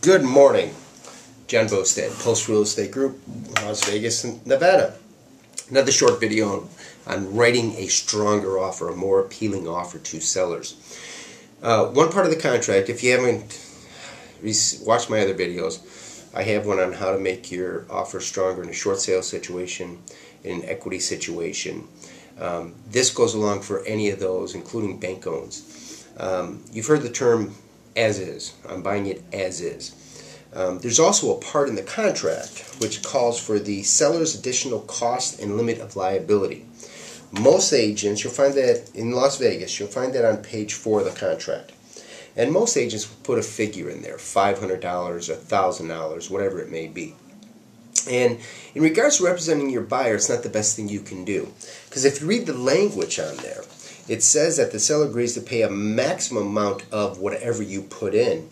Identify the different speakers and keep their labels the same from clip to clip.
Speaker 1: Good morning. John Bostad, Post Real Estate Group, Las Vegas, Nevada. Another short video on writing a stronger offer, a more appealing offer to sellers. One part of the contract, if you haven't watched my other videos, I have one on how to make your offer stronger in a short sale situation, in an equity situation. This goes along for any of those, including bank owns. You've heard the term as is. I'm buying it as is. There's also a part in the contract which calls for the seller's additional cost and limit of liability. Most agents, you'll find that in Las Vegas, you'll find that on page 4 of the contract. And most agents will put a figure in there, $500, $1,000, whatever it may be. And in regards to representing your buyer, it's not the best thing you can do. Because if you read the language on there, it says that the seller agrees to pay a maximum amount of whatever you put in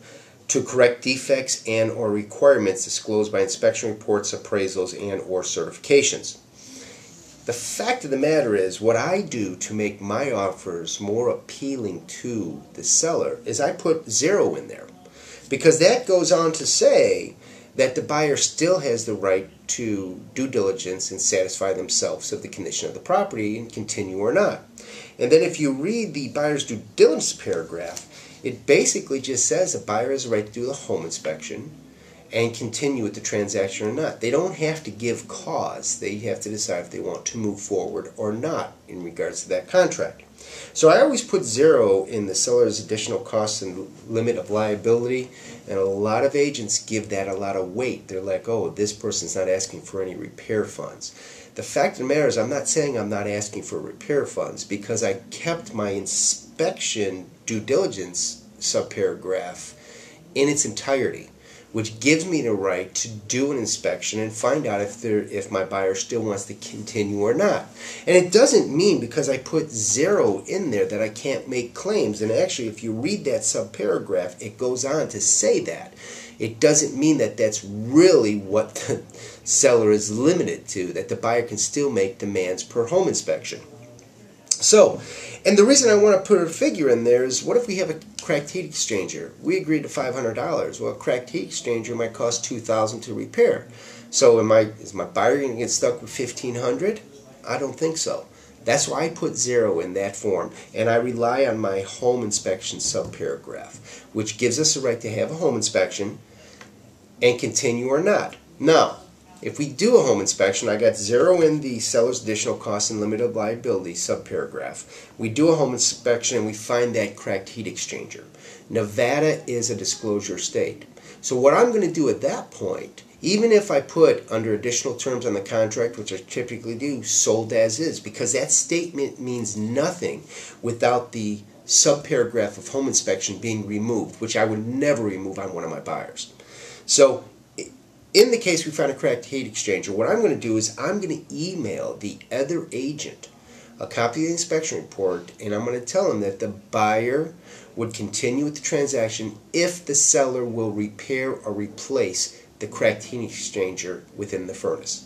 Speaker 1: to correct defects and or requirements disclosed by inspection reports, appraisals, and or certifications. The fact of the matter is, what I do to make my offers more appealing to the seller is I put 0 in there. Because that goes on to say that the buyer still has the right to due diligence and satisfy themselves of the condition of the property and continue or not. And then if you read the buyer's due diligence paragraph, it basically just says a buyer has a right to do the home inspection and continue with the transaction or not. They don't have to give cause. They have to decide if they want to move forward or not in regards to that contract. So I always put 0 in the seller's additional costs and limit of liability, and a lot of agents give that a lot of weight. They're like, oh, this person's not asking for any repair funds. The fact of the matter is, I'm not saying I'm not asking for repair funds, because I kept my inspection due diligence subparagraph in its entirety, which gives me the right to do an inspection and find out if my buyer still wants to continue or not. And it doesn't mean because I put 0 in there that I can't make claims. And actually, if you read that subparagraph, it goes on to say that. It doesn't mean that that's really what the seller is limited to, that the buyer can still make demands per home inspection. So, and the reason I want to put a figure in there is, what if we have a cracked heat exchanger? We agreed to $500. Well, a cracked heat exchanger might cost $2,000 to repair. So is my buyer going to get stuck with $1,500? I don't think so. That's why I put 0 in that form, and I rely on my home inspection subparagraph, which gives us the right to have a home inspection and continue or not. Now, if we do a home inspection, I got 0 in the seller's additional costs and limit of liability subparagraph. We do a home inspection and we find that cracked heat exchanger. Nevada is a disclosure state. So what I'm going to do at that point, even if I put under additional terms on the contract, which I typically do, sold as is, because that statement means nothing without the subparagraph of home inspection being removed, which I would never remove on one of my buyers. So in the case we find a cracked heat exchanger, what I'm going to do is I'm going to email the other agent a copy of the inspection report, and I'm going to tell him that the buyer would continue with the transaction if the seller will repair or replace the cracked heat exchanger within the furnace.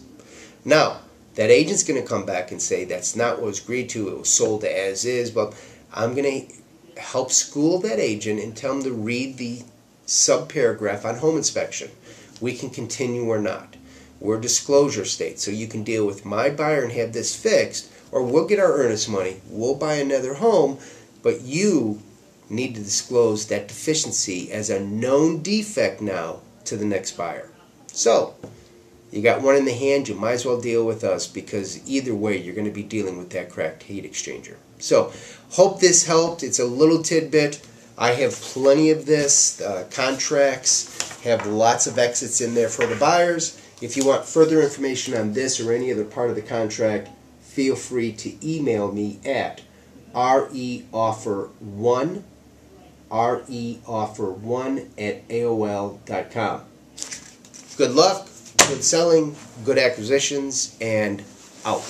Speaker 1: Now, that agent's going to come back and say that's not what was agreed to, it was sold as is, but I'm going to help school that agent and tell him to read the subparagraph on home inspection. We can continue or not. We're a disclosure state, so you can deal with my buyer and have this fixed, or we'll get our earnest money, we'll buy another home, but you need to disclose that deficiency as a known defect now to the next buyer. So, you got one in the hand, you might as well deal with us, because either way you're going to be dealing with that cracked heat exchanger. So, hope this helped. It's a little tidbit. I have plenty of this. Contracts have lots of exits in there for the buyers. If you want further information on this or any other part of the contract, feel free to email me at reoffer1 @AOL.com. Good luck, good selling, good acquisitions, and out.